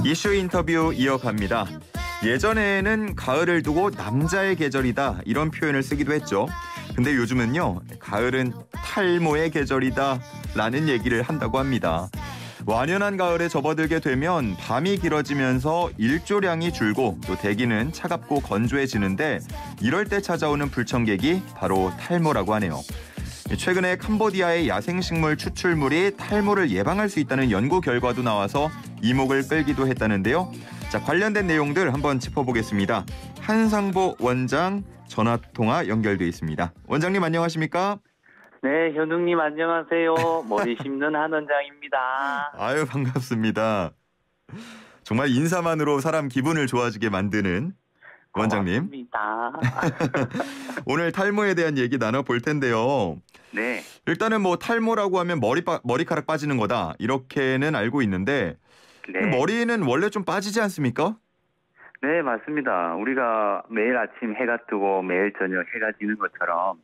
이슈 인터뷰 이어갑니다. 예전에는 가을을 두고 남자의 계절이다 이런 표현을 쓰기도 했죠. 근데 요즘은요, 가을은 탈모의 계절이다 라는 얘기를 한다고 합니다. 완연한 가을에 접어들게 되면 밤이 길어지면서 일조량이 줄고 또 대기는 차갑고 건조해지는데 이럴 때 찾아오는 불청객이 바로 탈모라고 하네요. 최근에 캄보디아의 야생식물 추출물이 탈모를 예방할 수 있다는 연구 결과도 나와서 이목을 끌기도 했다는데요. 자, 관련된 내용들 한번 짚어보겠습니다. 한상보 원장 전화통화 연결돼 있습니다. 원장님 안녕하십니까? 네, 현웅님 안녕하세요. 머리 심는 한 원장입니다. 아유, 반갑습니다. 정말 인사만으로 사람 기분을 좋아지게 만드는 원장님. 고맙습니다. 오늘 탈모에 대한 얘기 나눠볼 텐데요. 네. 일단은 뭐 탈모라고 하면 머리카락 빠지는 거다 이렇게는 알고 있는데 네. 머리는 원래 좀 빠지지 않습니까? 네, 맞습니다. 우리가 매일 아침 해가 뜨고 매일 저녁 해가 지는 것처럼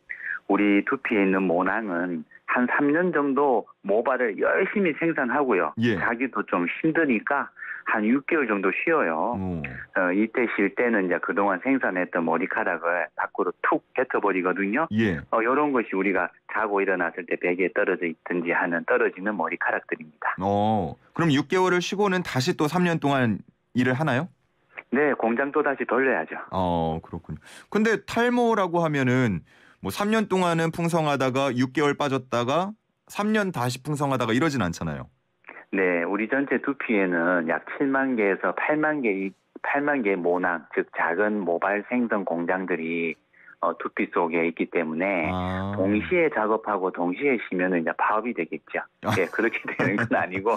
우리 두피에 있는 모낭은 한 3년 정도 모발을 열심히 생산하고요. 예. 자기도 좀 힘드니까 한 6개월 정도 쉬어요. 이때 쉴 때는 이제 그동안 생산했던 머리카락을 밖으로 툭 뱉어버리거든요. 예. 이런 것이 우리가 자고 일어났을 때 베개에 떨어져 있든지 하는 떨어지는 머리카락들입니다. 그럼 6개월을 쉬고는 다시 또 3년 동안 일을 하나요? 네, 공장 또 다시 돌려야죠. 그렇군요. 근데 탈모라고 하면은 뭐 3년 동안은 풍성하다가 6개월 빠졌다가 3년 다시 풍성하다가 이러진 않잖아요. 네, 우리 전체 두피에는 약 7만 개에서 8만 개의 모낭, 즉 작은 모발 생성 공장들이 두피 속에 있기 때문에 동시에 작업하고 동시에 쉬면은 이제 파업이 되겠죠. 네, 그렇게 되는 건 아니고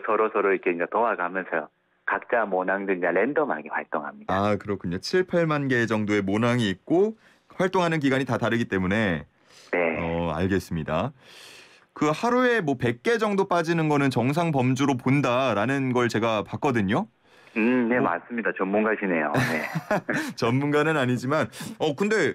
서로 이렇게 이제 도와가면서 각자 모낭들 이제 랜덤하게 활동합니다. 그렇군요. 7, 8만 개 정도의 모낭이 있고 활동하는 기간이 다 다르기 때문에 네. 알겠습니다. 그 하루에 뭐 100개 정도 빠지는 거는 정상 범주로 본다라는 걸 제가 봤거든요. 네, 맞습니다. 전문가시네요. 네. 전문가는 아니지만 근데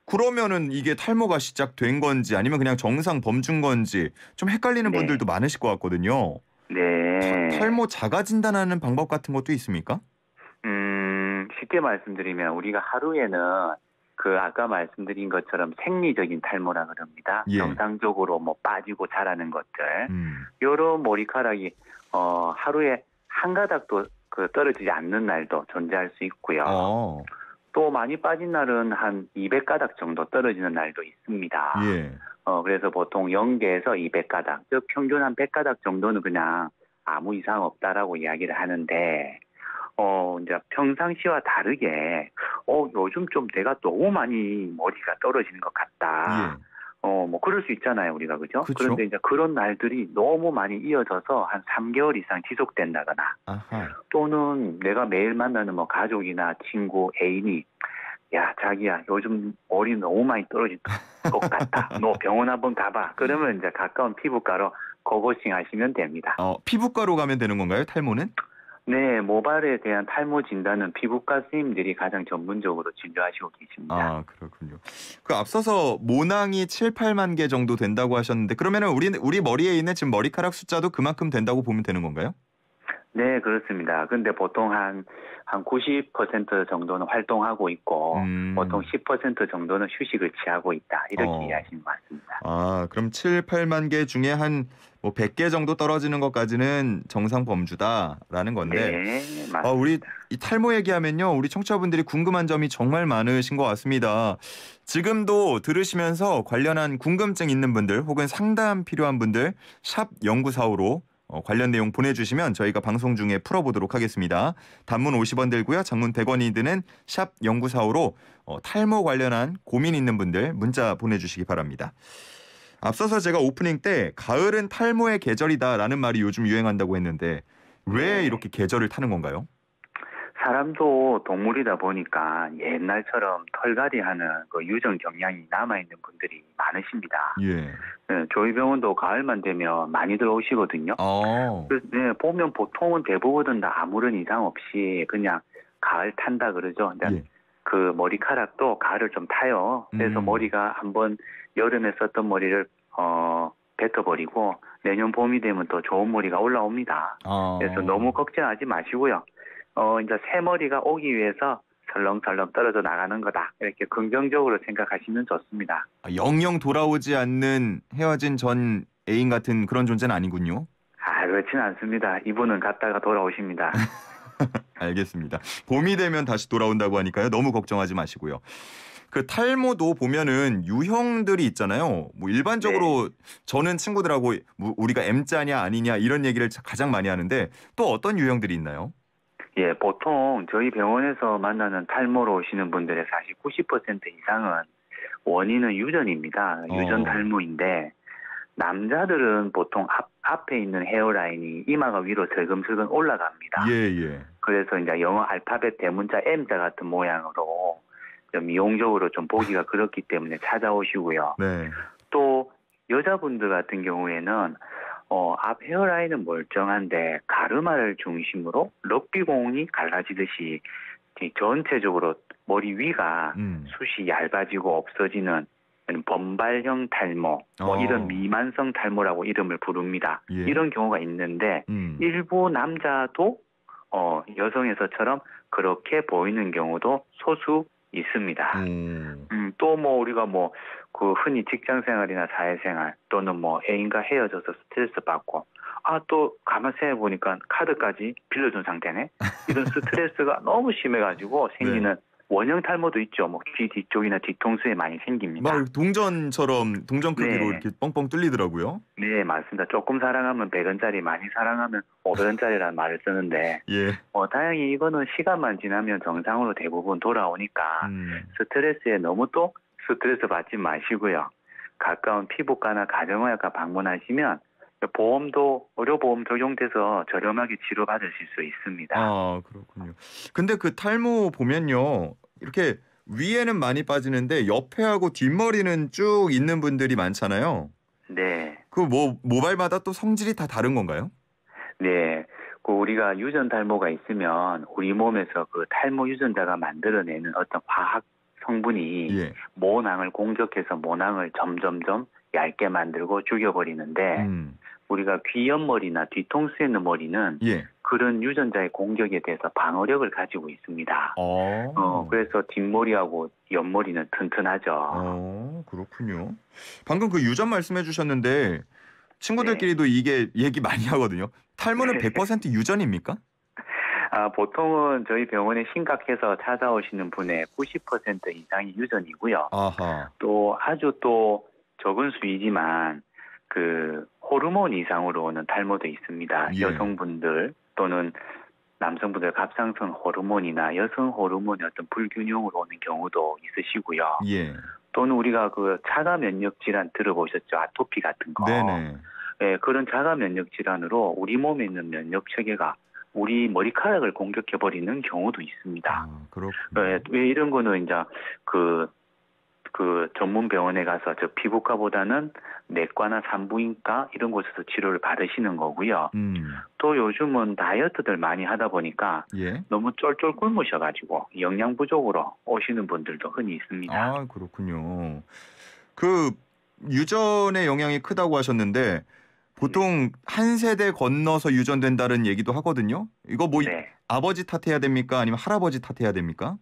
그러면은 이게 탈모가 시작된 건지 아니면 그냥 정상 범주인 건지 좀 헷갈리는 네. 분들도 많으실 것 같거든요. 네. 탈모 자가 진단하는 방법 같은 것도 있습니까? 쉽게 말씀드리면 우리가 하루에는 아까 말씀드린 것처럼 생리적인 탈모라 그럽니다. 예. 정상적으로 뭐 빠지고 자라는 것들. 요런 머리카락이 하루에 한 가닥도 떨어지지 않는 날도 존재할 수 있고요. 또 많이 빠진 날은 한 200가닥 정도 떨어지는 날도 있습니다. 예. 그래서 보통 0개에서 200가닥, 즉 평균 한 100가닥 정도는 그냥 아무 이상 없다라고 이야기를 하는데 이제 평상시와 다르게 요즘 좀 내가 너무 많이 머리가 떨어지는 것 같다. 예. 뭐 그럴 수 있잖아요, 우리가 그죠? 그쵸? 그런데 이제 그런 날들이 너무 많이 이어져서 한 3개월 이상 지속된다거나 또는 내가 매일 만나는 뭐 가족이나 친구, 애인이 야, 자기야, 요즘 머리 너무 많이 떨어질 것 같다. 너 병원 한번 가봐. 그러면 이제 가까운 피부과로 고고싱 하시면 됩니다. 피부과로 가면 되는 건가요, 탈모는? 네, 모발에 대한 탈모 진단은 피부과 선생님들이 가장 전문적으로 진료하시고 계십니다. 그렇군요. 앞서서 모낭이 7, 8만 개 정도 된다고 하셨는데 그러면은 우리 머리에 있는 지금 머리카락 숫자도 그만큼 된다고 보면 되는 건가요? 네, 그렇습니다. 근데 보통 한 90% 정도는 활동하고 있고 보통 10% 정도는 휴식을 취하고 있다. 이렇게 이해하시면 맞습니다. 그럼 7, 8만 개 중에 한 100개 정도 떨어지는 것까지는 정상 범주다라는 건데. 네, 맞습니다. 우리 이 탈모 얘기하면요. 우리 청취자분들이 궁금한 점이 정말 많으신 것 같습니다. 지금도 들으시면서 관련한 궁금증 있는 분들 혹은 상담 필요한 분들 샵 0945로 관련 내용 보내주시면 저희가 방송 중에 풀어보도록 하겠습니다. 단문 50원 들고요. 장문 100원이 드는 샵 0945로 탈모 관련한 고민 있는 분들 문자 보내주시기 바랍니다. 앞서서 제가 오프닝 때 가을은 탈모의 계절이다라는 말이 요즘 유행한다고 했는데 왜 이렇게 계절을 타는 건가요? 사람도 동물이다 보니까 옛날처럼 털갈이하는 유전 경향이 남아있는 분들이 많으십니다. 예. 네, 저희 병원도 가을만 되면 많이들 오시거든요. 네, 보면 보통은 대부분은 다 아무런 이상 없이 그냥 가을 탄다 그러죠. 예. 그 머리카락도 가을을 좀 타요. 그래서 머리가 한번 여름에 썼던 머리를 뱉어버리고 내년 봄이 되면 또 좋은 머리가 올라옵니다. 그래서 너무 걱정하지 마시고요. 이제 새 머리가 오기 위해서 설렁설렁 떨어져 나가는 거다. 이렇게 긍정적으로 생각하시면 좋습니다. 영영 돌아오지 않는 헤어진 전 애인 같은 그런 존재는 아니군요. 그렇진 않습니다. 이분은 갔다가 돌아오십니다. 알겠습니다. 봄이 되면 다시 돌아온다고 하니까요. 너무 걱정하지 마시고요. 그 탈모도 보면은 유형들이 있잖아요. 뭐 일반적으로 저는 친구들하고 우리가 M자냐 아니냐 이런 얘기를 가장 많이 하는데 또 어떤 유형들이 있나요? 예, 보통 저희 병원에서 만나는 탈모로 오시는 분들의 사실 90% 이상은 원인은 유전입니다. 유전 탈모인데 남자들은 보통 앞에 있는 헤어라인이 이마가 위로 슬금슬금 올라갑니다. 예. 그래서 이제 영어 알파벳 대문자 M자 같은 모양으로 좀 미용적으로 좀 보기가 그렇기 때문에 찾아오시고요. 네. 또 여자분들 같은 경우에는 앞 헤어라인은 멀쩡한데 가르마를 중심으로 럭비공이 갈라지듯이 전체적으로 머리 위가 숱이 얇아지고 없어지는 범발형 탈모, 이런 미만성 탈모라고 이름을 부릅니다. 예. 이런 경우가 있는데 일부 남자도 여성에서처럼 그렇게 보이는 경우도 소수 있습니다. 또 뭐 우리가 그 흔히 직장 생활이나 사회생활 또는 애인과 헤어져서 스트레스 받고 또 가만 생각해 보니까 카드까지 빌려준 상태네. 이런 스트레스가 너무 심해가지고 생기는 원형 탈모도 있죠. 귀 뒤쪽이나 뒤통수에 많이 생깁니다. 막 동전 크기로 이렇게 뻥뻥 뚫리더라고요. 네, 맞습니다. 조금 사랑하면 100원짜리, 많이 사랑하면 500원짜리라는 말을 쓰는데 다행히 이거는 시간만 지나면 정상으로 대부분 돌아오니까 스트레스에 너무 또 스트레스 받지 마시고요. 가까운 피부과나 가정의학과 방문하시면 보험도 의료보험 적용돼서 저렴하게 치료받으실 수 있습니다. 그렇군요. 근데 그 탈모 보면요. 이렇게 위에는 많이 빠지는데 옆에하고 뒷머리는 쭉 있는 분들이 많잖아요. 네. 그 모발마다 또 성질이 다 다른 건가요? 네. 우리가 유전 탈모가 있으면 우리 몸에서 그 탈모 유전자가 만들어내는 어떤 화학 성분이 모낭을 공격해서 모낭을 점점점 얇게 만들고 죽여버리는데 우리가 귀 옆머리나 뒤통수에 있는 머리는 그런 유전자의 공격에 대해서 방어력을 가지고 있습니다. 그래서 뒷머리하고 옆머리는 튼튼하죠. 그렇군요. 방금 그 유전 말씀해 주셨는데 친구들끼리도 이게 얘기 많이 하거든요. 탈모는 100% 유전입니까? 보통은 저희 병원에 심각해서 찾아오시는 분의 90% 이상이 유전이고요. 또 아주 또 적은 수이지만 그 호르몬 이상으로 오는 탈모도 있습니다. 여성분들 또는 남성분들 갑상선 호르몬이나 여성 호르몬의 어떤 불균형으로 오는 경우도 있으시고요. 또는 우리가 그 자가 면역 질환 들어보셨죠? 아토피 같은 거. 네네. 그런 자가 면역 질환으로 우리 몸에 있는 면역 체계가 우리 머리카락을 공격해버리는 경우도 있습니다. 그렇군요. 왜 이런 거는 이제 그 전문 병원에 가서 저 피부과보다는 내과나 산부인과 이런 곳에서 치료를 받으시는 거고요. 또 요즘은 다이어트들 많이 하다 보니까 너무 쫄쫄 굶으셔가지고 영양 부족으로 오시는 분들도 흔히 있습니다. 그렇군요. 그 유전의 영향이 크다고 하셨는데 보통 한 세대 건너서 유전된다는 얘기도 하거든요. 이거 아버지 탓해야 됩니까? 아니면 할아버지 탓해야 됩니까?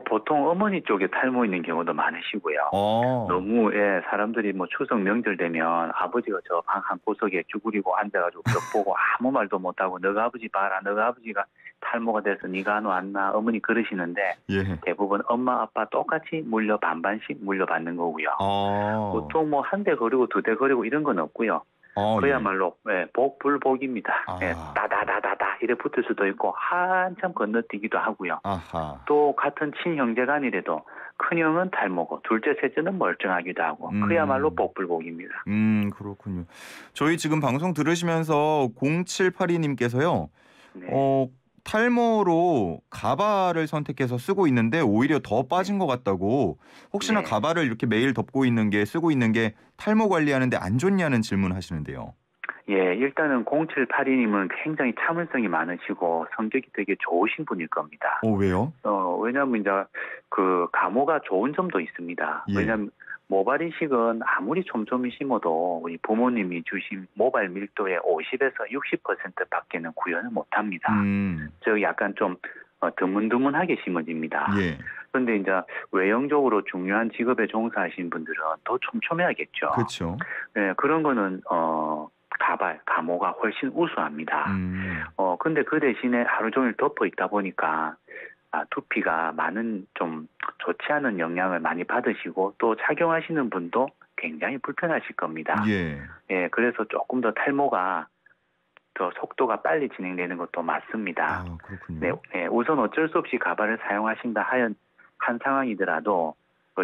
보통 어머니 쪽에 탈모 있는 경우도 많으시고요. 너무 사람들이 추석 명절 되면 아버지가 저 방 한 구석에 쭈그리고 앉아가지고 벽 보고 아무 말도 못하고 너가 아버지 봐라, 너가 아버지가 탈모가 돼서 네가 안 왔나, 어머니 그러시는데 대부분 엄마 아빠 똑같이 반반씩 물려받는 거고요. 보통 한 대 거리고 두 대 거리고 이런 건 없고요. 그야말로 복불복입니다. 다다다다다 이래 붙을 수도 있고 한참 건너뛰기도 하고요. 또 같은 친형제간이라도 큰형은 탈모고 둘째 셋째는 멀쩡하기도 하고 그야말로 복불복입니다. 그렇군요. 저희 지금 방송 들으시면서 0782님께서요. 탈모로 가발을 선택해서 쓰고 있는데 오히려 더 빠진 것 같다고 혹시나 가발을 이렇게 매일 쓰고 있는 게 탈모 관리하는데 안 좋냐는 질문하시는데요. 일단은 0782님은 굉장히 참을성이 많으시고 성격이 되게 좋으신 분일 겁니다. 왜요? 왜냐하면 이제 그 감호가 좋은 점도 있습니다. 왜냐하면 모발 이식은 아무리 촘촘히 심어도 우리 부모님이 주신 모발 밀도의 50에서 60%밖에는 구현을 못합니다. 즉 약간 좀 드문드문하게 심어집니다. 예. 그런데 이제 외형적으로 중요한 직업에 종사하시는 분들은 더 촘촘해야겠죠. 그렇죠. 네, 그런 거는 가모가 훨씬 우수합니다. 근데 그 대신에 하루 종일 덮어 있다 보니까 두피가 많은 좀 좋지 않은 영향을 많이 받으시고 또 착용하시는 분도 굉장히 불편하실 겁니다. 예. 예, 그래서 조금 더 탈모가 더 속도가 빨리 진행되는 것도 맞습니다. 그렇군요. 네, 네, 우선 어쩔 수 없이 가발을 사용하신다 한 상황이더라도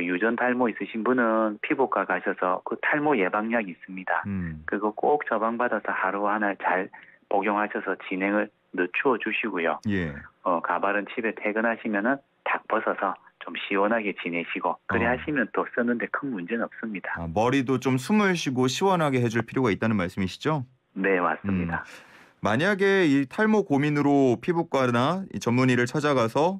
유전 탈모 있으신 분은 피부과 가셔서 그 탈모 예방약이 있습니다. 그거 꼭 처방받아서 하루 하나 잘 복용하셔서 진행을 늦추어 주시고요. 예. 가발은 집에 퇴근하시면은 딱 벗어서 좀 시원하게 지내시고 그래 하시면 또 쓰는데 큰 문제는 없습니다. 머리도 좀 숨을 쉬고 시원하게 해줄 필요가 있다는 말씀이시죠? 네, 맞습니다. 만약에 이 탈모 고민으로 피부과나 이 전문의를 찾아가서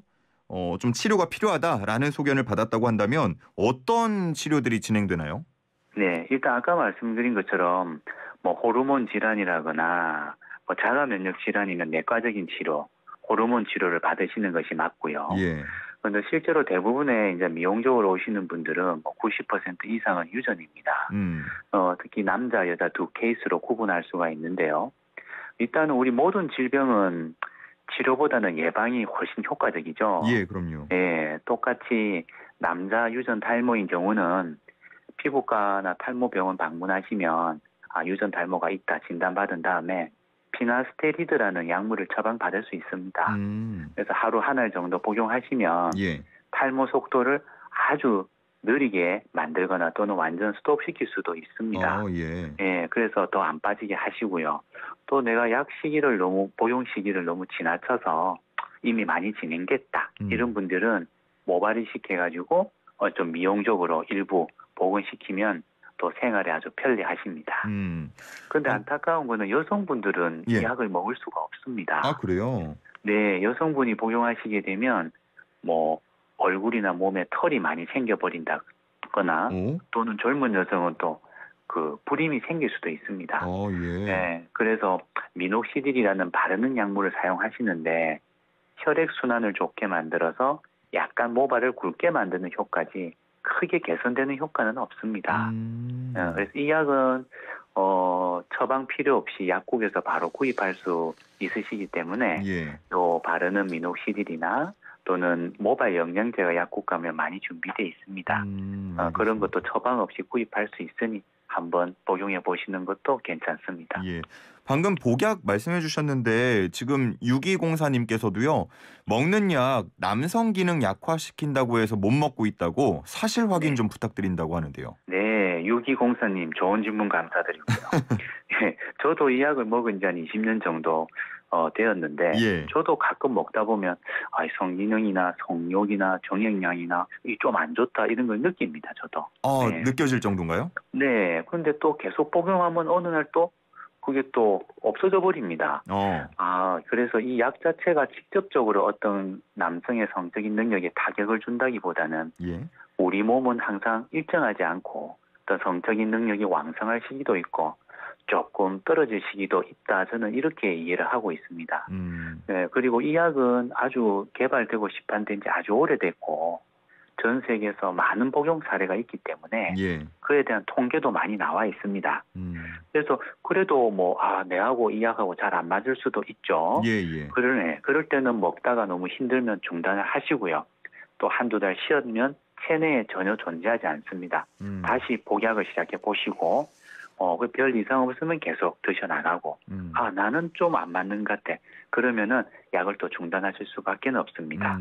좀 치료가 필요하다라는 소견을 받았다고 한다면 어떤 치료들이 진행되나요? 네, 일단 아까 말씀드린 것처럼 뭐 호르몬 질환이라거나 뭐 자가 면역 질환이면 내과적인 치료, 호르몬 치료를 받으시는 것이 맞고요. 예. 그런데 실제로 대부분의 이제 미용적으로 오시는 분들은 뭐 90% 이상은 유전입니다. 특히 남자, 여자 두 케이스로 구분할 수가 있는데요. 일단은 우리 모든 질병은 치료보다는 예방이 훨씬 효과적이죠. 예, 그럼요. 예, 똑같이 남자 유전 탈모인 경우는 피부과나 탈모병원 방문하시면 유전 탈모가 있다 진단받은 다음에 피나스테리드라는 약물을 처방받을 수 있습니다. 그래서 하루 한 알 정도 복용하시면 예. 탈모 속도를 아주 느리게 만들거나 또는 완전 스톱시킬 수도 있습니다. 예. 예, 그래서 더 안 빠지게 하시고요. 또 내가 복용 시기를 너무 지나쳐서 이미 많이 진행됐다. 이런 분들은 모발이식 해가지고 좀 미용적으로 일부 복원시키면 또 생활에 아주 편리하십니다. 그런데 안타까운 거는 여성분들은 이 약을 먹을 수가 없습니다. 그래요? 네, 여성분이 복용하시게 되면 뭐 얼굴이나 몸에 털이 많이 생겨버린다거나 또는 젊은 여성은 또 그 불임이 생길 수도 있습니다. 예. 네, 그래서 미녹시딜이라는 바르는 약물을 사용하시는데 혈액 순환을 좋게 만들어서 약간 모발을 굵게 만드는 효과지 크게 개선되는 효과는 없습니다. 그래서 이 약은 처방 필요 없이 약국에서 바로 구입할 수 있으시기 때문에 또 바르는 미녹시딜이나 또는 모발 영양제가 약국 가면 많이 준비되어 있습니다. 그런 것도 처방 없이 구입할 수 있으니 한번 복용해 보시는 것도 괜찮습니다. 예. 방금 복약 말씀해 주셨는데 지금 6204님께서도요. 먹는 약 남성 기능 약화시킨다고 해서 못 먹고 있다고 사실 확인 좀 부탁드린다고 하는데요. 네. 6204님 좋은 질문 감사드리고요. 예, 저도 이 약을 먹은 지 한 20년 정도 되었는데 저도 가끔 먹다 보면 성기능이나 성욕이나 정액량이나 좀 안 좋다 이런 걸 느낍니다. 저도. 네. 느껴질 정도인가요? 네. 그런데 또 계속 복용하면 어느 날 또 그게 또 없어져 버립니다. 그래서 이 약 자체가 직접적으로 어떤 남성의 성적인 능력에 타격을 준다기보다는 우리 몸은 항상 일정하지 않고 어떤 성적인 능력이 왕성할 시기도 있고 조금 떨어질 시기도 있다. 저는 이렇게 이해를 하고 있습니다. 네, 그리고 이 약은 아주 개발되고 시판된 지 아주 오래됐고 전 세계에서 많은 복용 사례가 있기 때문에 그에 대한 통계도 많이 나와 있습니다. 그래서 그래도 내하고 이 약하고 잘 안 맞을 수도 있죠. 그럴 때는 먹다가 너무 힘들면 중단을 하시고요. 또 한두 달 쉬었면 체내에 전혀 존재하지 않습니다. 다시 복약을 시작해 보시고 별 이상 없으면 계속 드셔나가고 나는 좀 안 맞는 것 같아. 그러면은 약을 또 중단하실 수밖에 없습니다.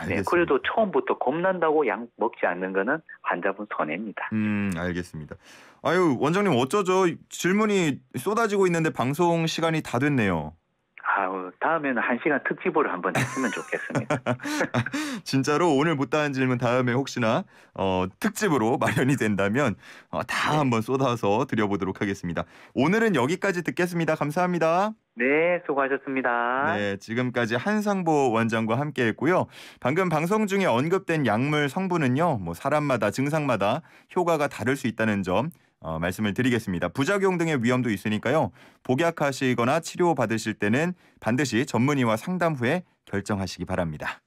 네, 그래도 처음부터 겁난다고 약 먹지 않는 거는 환자분 손해입니다. 알겠습니다. 아유 원장님 어쩌죠? 질문이 쏟아지고 있는데 방송 시간이 다 됐네요. 다음에는 1시간 특집으로 한번 했으면 좋겠습니다. 진짜로 오늘 못다한 질문 다음에 혹시나 특집으로 마련이 된다면 다 한번 쏟아서 드려보도록 하겠습니다. 오늘은 여기까지 듣겠습니다. 감사합니다. 네, 수고하셨습니다. 네, 지금까지 한상보 원장과 함께했고요. 방금 방송 중에 언급된 약물 성분은요, 뭐 사람마다 증상마다 효과가 다를 수 있다는 점 말씀을 드리겠습니다. 부작용 등의 위험도 있으니까요. 복약하시거나 치료 받으실 때는 반드시 전문의와 상담 후에 결정하시기 바랍니다.